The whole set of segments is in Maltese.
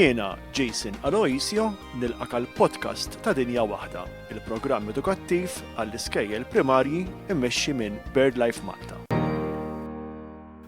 Jiena Jason Aloisio nilqak għall-podcast ta' Dinja Waħda, il-programm edukattiv għall-iskejjel primarji immexxi minn BirdLife Malta.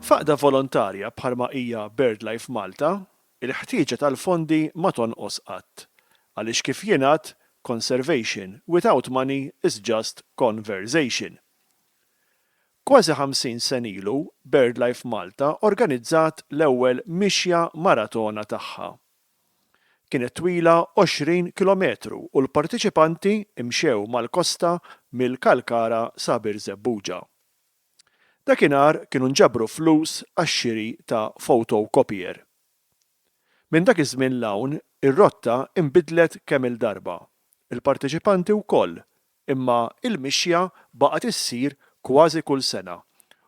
Faqda volontarja bħalma hija BirdLife Malta, il-ħtieġa tal-fondi ma tonqos qatt, għaliex kif jingħad conservation without money is just conversation. Kważi 50 sen ilu, BirdLife Malta organizzat l-ewwel mixja maratona tagħha. Kienet twila 20 kilometru u l-partiċipanti imxew mal-kosta mill-Kalkara sa Birzebbuġa. Dakinhar kienu nġabru flus għax-xiri ta' photocopier. Minn dak iż-żmien l-hawn, ir-rotta inbidlet kemm il-darba. Il-partiċipanti wkoll, imma il-mixja baqgħet issir kważi kull sena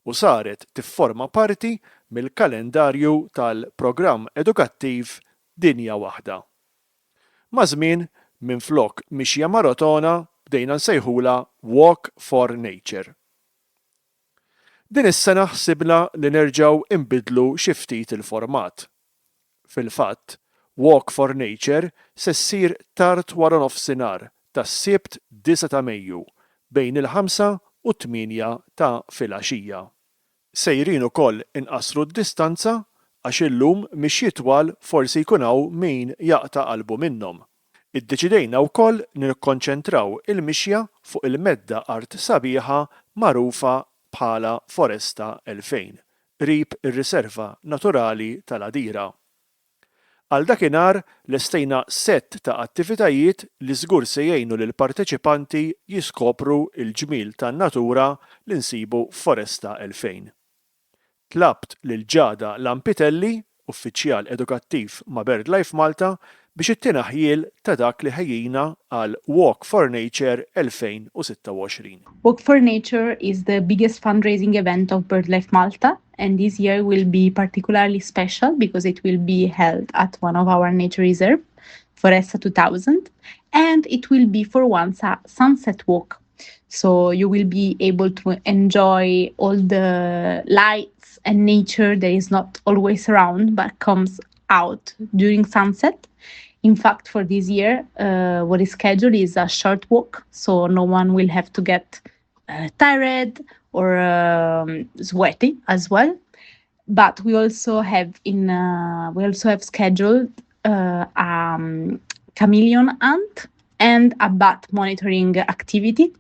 u saret tifforma parti mill-kalendarju tal-programm edukattiv Dinja Waħda. Ma' żmien minflok mixja maratona bdejna nsejħula Walk for Nature. Din is-sena ħsibna li nerġgħu inbidlu xi ftit il-format. Fil-fatt, Walk for Nature se ssir tard wara nofsinhar tas-Sibt 9 ta' Mejju bejn il-5 u 8 ta' filgħaxija. Sejrin ukoll inqasru d-distanza għax illum mixjiet twal forsi jkun hawn min jaqta' qalbu minnhom. Iddeċidejna wkoll nikkonċentraw il-mixja fuq il-medda art sabiħa magħrufa bħala Foresta 2000, qrib ir-Riserva Naturali tal-Għadira. Għal dakinhar lestejna sett ta' attivitajiet li żgur se jgħinu lill parteċipanti jiskopru l-ġmiel tan-natura li nsibu f'Foresta 2000. Tlabt lil Giada Lampitelli, uffiċjal edukattiv ma' BirdLife Malta, biex ittina ħjiel ta' dak li ħejjina għal Walk for Nature 2026. Walk for Nature is the biggest fundraising event of BirdLife Malta, and this year will be particularly special because it will be held at one of our nature reserves, Foresta 2000, and it will be for once a sunset walk. So you will be able to enjoy all the lights and nature that is not always around but comes out during sunset. In fact, for this year, what is scheduled is a short walk, so no one will have to get tired or sweaty as well. But we also have scheduled chameleon hunt and a bat monitoring activity,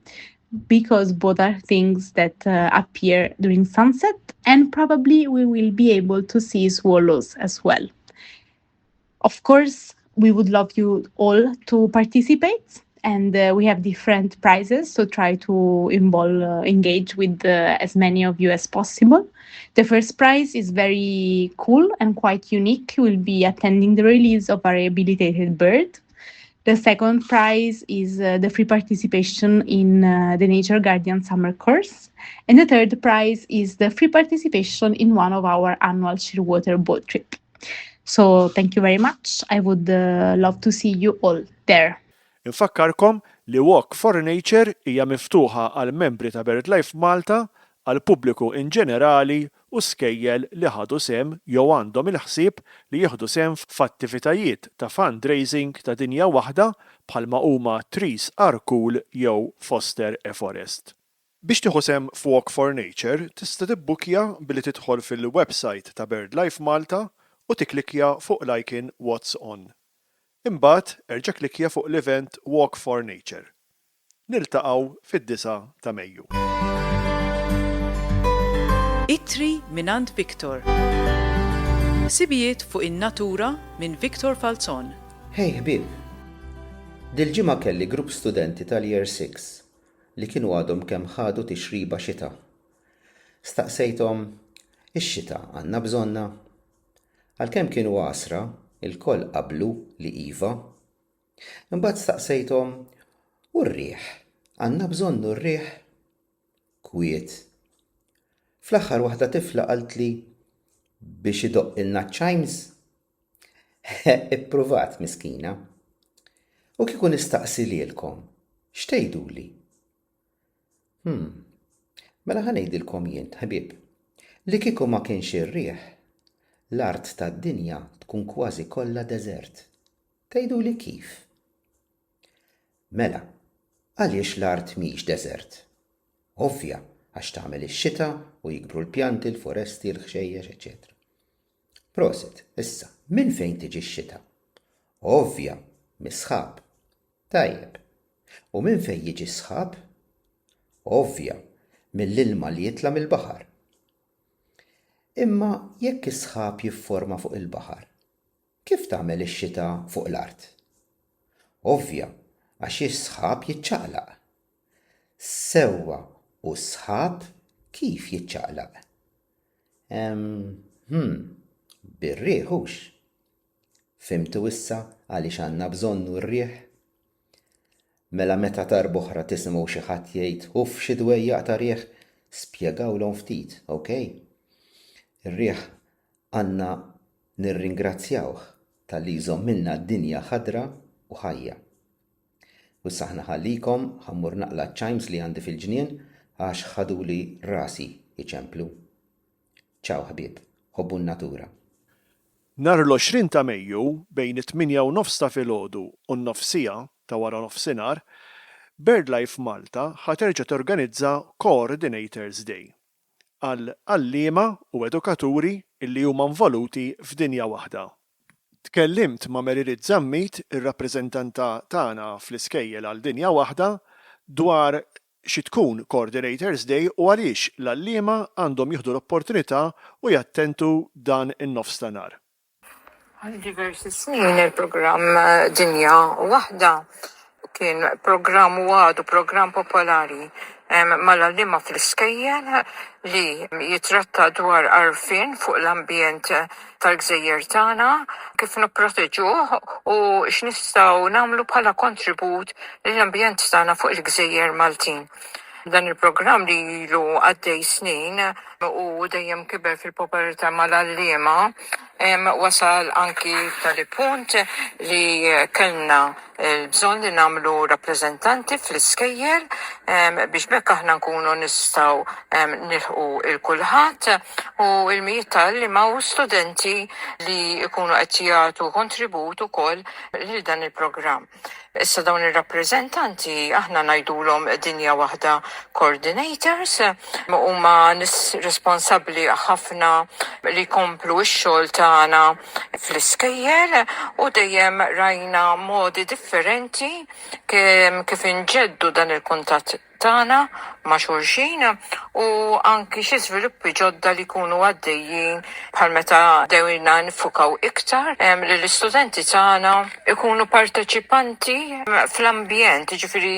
because both are things that appear during sunset, and probably we will be able to see swallows as well. Of course, we would love you all to participate, and we have different prizes, so try to engage with as many of you as possible. The first prize is very cool and quite unique. We'll be attending the release of a rehabilitated bird. The second prize is the free participation in the Nature Guardian summer course. And the third prize is the free participation in one of our annual Shearwater boat trip. So thank you very much. I would love to see you all there. Infakkarkom li Walk for Nature hija miftuħa għal membri ta' BirdLife Malta, għal pubbliku in ġenerali u skejjel li ħadu sem jew għandhom il-ħsieb li jieħdu sem f'attivitajiet ta' fundraising ta' Dinja Waħda bħalma huma Trees Are Cool jew Foster a Forest. Biex tieħu sem f'Walk for Nature tista' tibbukkja billi tidħol fil-website ta' BirdLife Malta u tikklikja fuq l-icon What's On. Imbagħad erġa' klikkja fuq l-event Walk for Nature. Niltaqgħu fid-9 ta' Mejju. Ittri minant Victor. Sibijiet fuq in-natura minn Victor Falzon. Hey ħbieb, dil-ġimgħa kelli grupp studenti tal-Year 6 li kienu għadhom kemm ħadu tixriba xita. Staqsejthom, ix-xita għandna bżonna? Għalkemm kienu għasra, il-koll qablu li iva. Imbagħad staqsejthom, u r-riħ, għandna bżonnu r-riħ? Kwiet. Fl-aħħar waħda tifla qalt li biex idoqqilna ċ-chimes. Ippruvat miskina. U kieku nistaqsi lilkom, x'tgħiduli? Mela ħanejdilkom jien, ħbieb, li kieku ma kienx ir-riħ, l-art tad-dinja tkun kważi kollha deżert. Tgħiduli kif? Mela, għaliex l-art mhix deżert? Ovvja, għax tagħmel ix-xita u jikbru l-pjanti, l-foresti, l-ħxejjex, eċetera. Proset, issa, minn fejn tiġi x-xita? Ovvja, mis-sħab. Tajjeb. U minn fejn jiġi sħab? Ovvja, mill-ilma li jitla mill-baħar. Imma jekk is-sħab jifforma fuq il-baħar, kif tagħmel ix-xita fuq l-art? Ovvja, għax is-sħab jiċċaqlaq. Sewwa u s-sħab kif jiċċaqlaq? Bir-riħ hux. Fimtu issa għaliex għandna bżonnu r-riħ? Mela meta darbohra tisimgħu xi ħadd jgħid uff xi dwejjaq ta' riħ, spjegawlhom ftit, okej? Ir-riħ għandna nirringrazzjawh tal-li jżommilna d-dinja ħadra u ħajja. U issa aħna ħallikom ħammur naqla ċ-chimes li għandi fil-ġnien għax ħaduli rasi jiċemplu. Ċaw ħbieb, ħobbu n-natura. Nhar l-20 ta' Mejju bejn it-8:30 ta' filgħodu u n-nofsija ta' wara nofsinhar, BirdLife Malta ħaterġa' torganizza Coordinators Day għal għalliema u edukaturi illi huma involuti f'Dinja Waħda. Tkellimt ma' Maryrit Zammit, ir-rappreżentanta tagħna fl-iskejjel għal Dinja Waħda, dwar xi tkun Coordinators Day u għaliex l-għalliema għandhom jieħdu l-opportunità u jattentu dan in-nofs ta' nar. Għal diversi snin il-programm Dinja Waħda kien programm għadu, programm popolari mal-għallima fl-iskejjel li jitratta dwar arfin fuq l-ambjent tal-gżejjer tagħna, kif nipproteġuh u x'nistgħu nagħmlu bħala kontribut lill-ambjent tagħna fuq il-gżejjer Maltin. Dan il-programm li ilu għaddej snin u dejjem kiber fil-popolarità mal-għalliema wasal anki tal-punt li kellna bżonn li nagħmlu rappreżentanti fl-iskejjel biex bekk aħna nkunu nistgħu nilħqu il-kulħadd u l-mijiet tal-għalliema u studenti li jkunu qed jagħtu kontribut ukoll lil dan il-programm. Issa dawn ir-rappreżentanti aħna ngħidulhom Dinja Waħda Coordinators huma nies responsabbli ħafna li jkomplu x-xogħol tagħna fl-iskejjel u dejjem rajna modi differenti kif inġeddu dan il-kuntatt tagħna ma' xulxin u anki xi żviluppi ġodda li jkunu għaddejjin bħal meta dewilna nfukaw iktar li l-istudenti tagħna ikunu parteċipanti fl-ambjent, ġifieri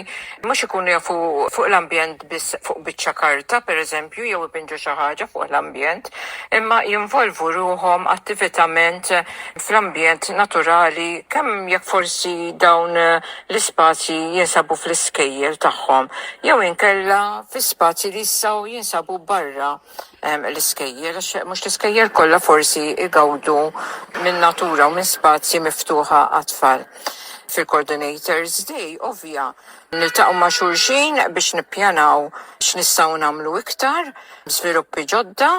mhux ikunu jafu fuq l-ambjent biss fuq biċċa karta pereżempju jew ibinġu xi ħaġa fuq l-ambjent, imma jinvolvu ruhom attivitament fl-ambjent naturali kemm jekk forsi dawn l-ispazji jinsabu fl-iskejjel tagħhom jew inkella fi spazji li jistgħu jinsabu barra l-iskejjel, għax mhux l-iskejjel kollha forsi igawdu minn natura u minn spazji miftuħa għat-tfal. Fil-Coordinators Day, ovvja, niltaqgħu ma' xulxin biex nippjanaw x'nistgħu nagħmlu iktar, żviluppi ġodda,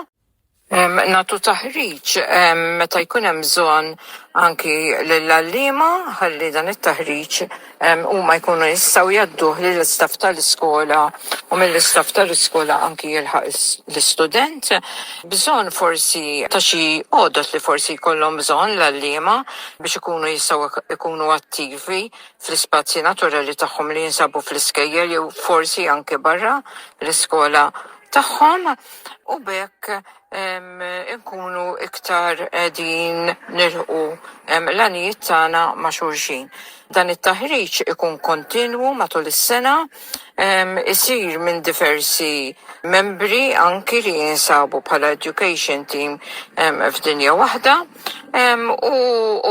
nagħtu taħriġ meta jkun hemm bżonn anki lill-għalliema ħalli dan it-taħriġ huma jkunu jistgħu jgħadduh lill-istaff tal-iskola u mill-istaff tal-iskola anki jilħaq l-istudent. Bżonn forsi ta' xi għodot li forsi jkollhom bżonn l-għalliema biex ikunu jistgħu ikunu attivi fl-ispazji naturali tagħhom li jinsabu fl-iskejjel jew forsi anke barra l-iskola tagħhom u bekk nkunu iktar qegħdin nilħqu l-għanijiet tagħna ma' xulxin. Dan it-taħriġ ikun kontinwu matul is-sena, isir minn diversi membri anki li jinsabu bħala education team f'Dinja Waħda u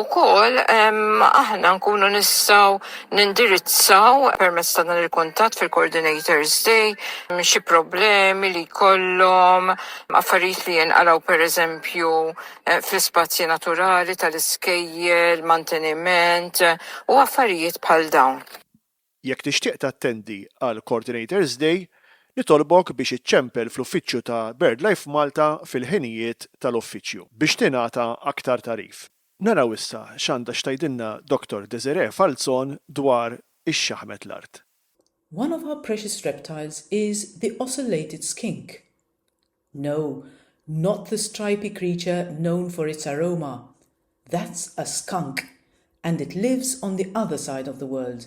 wkoll aħna nkunu nistgħu nindirizzaw permezz ta' dan il-kuntatt fil-Coordinators Day xi problemi li jkollhom affarijiet li jinqalgħu pereżempju fl-ispazji naturali tal-iskejjel, manteniment u affarijiet bħal dawn. Jekk tixtieq tattendi għal Coordinators Day, Nitolbok biex iċċempel fl-uffiċċju ta' BirdLife Malta fil-ħinijiet tal-uffiċċju biex tingħata aktar tarif. Naraw issa x'għandha xtajdilna Dr. Desiree Falzon dwar ix-xaħmet l-art. One of our precious reptiles is the ocellated skink. No, not the stripy creature known for its aroma. That's a skunk, and it lives on the other side of the world.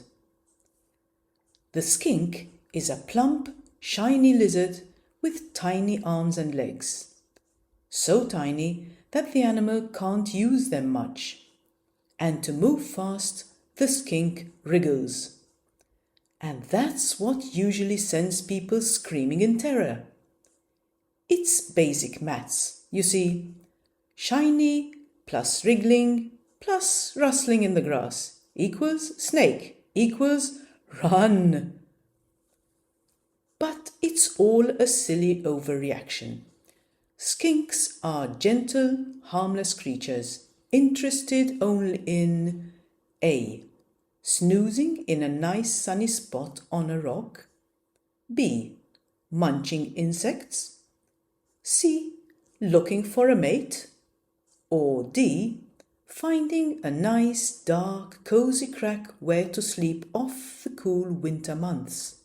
The skink is a plump, shiny lizard with tiny arms and legs. So tiny that the animal can't use them much. And to move fast, the skink wriggles. And that's what usually sends people screaming in terror. It's basic maths, you see. Shiny plus wriggling plus rustling in the grass equals snake equals run. But it's all a silly overreaction. Skinks are gentle, harmless creatures, interested only in A. Snoozing in a nice sunny spot on a rock. B. Munching insects. C. Looking for a mate. Or D. Finding a nice, dark, cozy crack where to sleep off the cool winter months.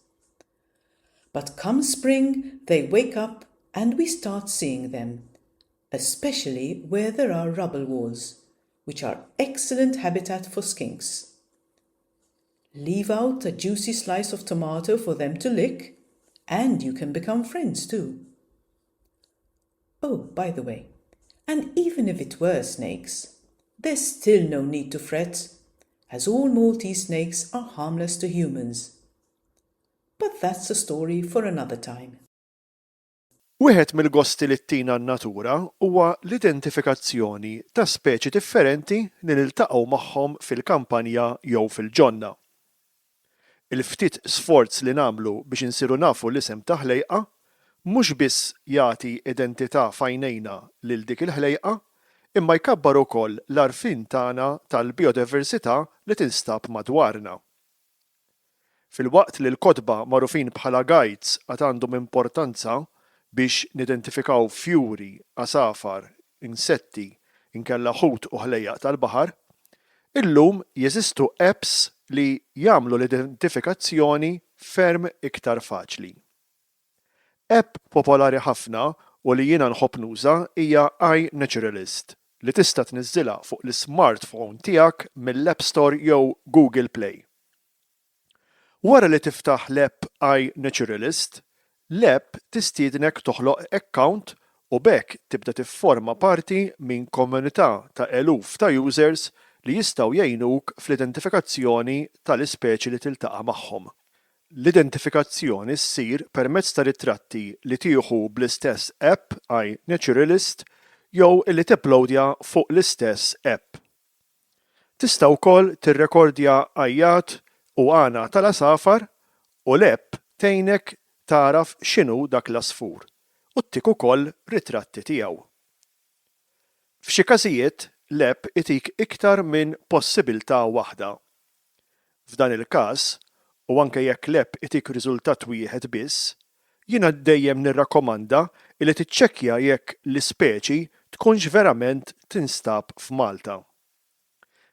But come spring, they wake up and we start seeing them, especially where there are rubble walls, which are excellent habitat for skinks. Leave out a juicy slice of tomato for them to lick, and you can become friends too. Oh, by the way, and even if it were snakes, there's still no need to fret, as all Maltese snakes are harmless to humans. But that's a story for another time. Wieħed mill-gosti li ttina n-natura huwa l-identifikazzjoni ta' speċi differenti li niltaqgħu magħhom fil-kampanja jew fil-ġonna. Il-ftit sforz li nagħmlu biex insiru nafu l-isem ta' ħlejqa mhux biss jagħti identità f'għajnejna lil dik il-ħlejqa, imma jkabbar ukoll l-għarfien tagħna tal-biodiversità li tinstab madwarna. Fil-waqt li l-kotba magħrufin bħala guides għad għandhom importanza biex nidentifikaw fjuri, asafar, insetti, inkella ħut u ħlejjaq tal-baħar, illum jeżistu apps li jagħmlu l-identifikazzjoni ferm iktar faċli. App popolari ħafna u li jiena nħobb nuża hija iNaturalist li tista' tniżżilha fuq l-smartphone tiegħek mill-App Store jew Google Play. Wara li tiftaħ l-app iNaturalist, l-app tistiednek toħloq account u bekk tibda tifforma parti minn komunità ta' eluf ta' users li jistgħu jgħinuk fl-identifikazzjoni tal-ispeċi li tiltaqa' magħhom. L-identifikazzjoni ssir permezz ta' ritratti li tieħu bl-istess app iNaturalist jew li tipplowdja fuq l-istess app. Tista' wkoll tirrekordja ajjat u għana tal-asafar u l-app tgħinek taraf x'inhu dak l-asfur u ttik ukoll ritratti tiegħu. F'xi każijiet l-app itik iktar minn possibilità waħda. F'dan il-każ, u anke jekk l-app itik riżultat wieħed biss, jiena dejjem nirrakkomanda li tiċċekkja jekk l-ispeċi tkunx verament tinstab f'Malta.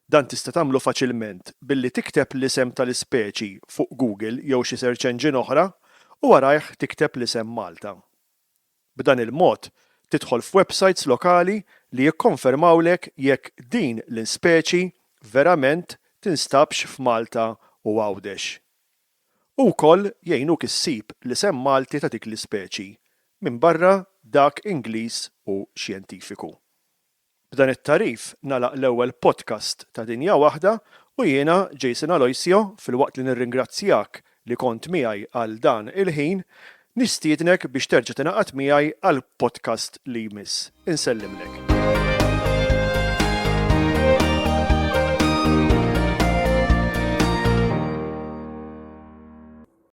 Dan tista' tagħmlu faċilment billi tikteb l-isem tal-ispeċi fuq Google jew xi search engine oħra u warajh tikteb l-isem Malta. B'dan il-mod tidħol f'websites lokali li jikkonfermawlek jekk din l-ispeċi verament tinstabx f'Malta u Għawdex. U wkoll jgħinuk issib l-isem Malti ta' dik l-ispeċi minn barra dak Ingliż u xjentifiku. B'dan it-tarif nagħlaq l-ewwel podcast ta' Dinja Waħda u jiena Jason Aloisio fil-waqt li nirringrazzjak li kont miegħi għal dan il-ħin nistiednek biex terġa' tingħaqad miegħi għal podcast li jmiss. Insellimlek.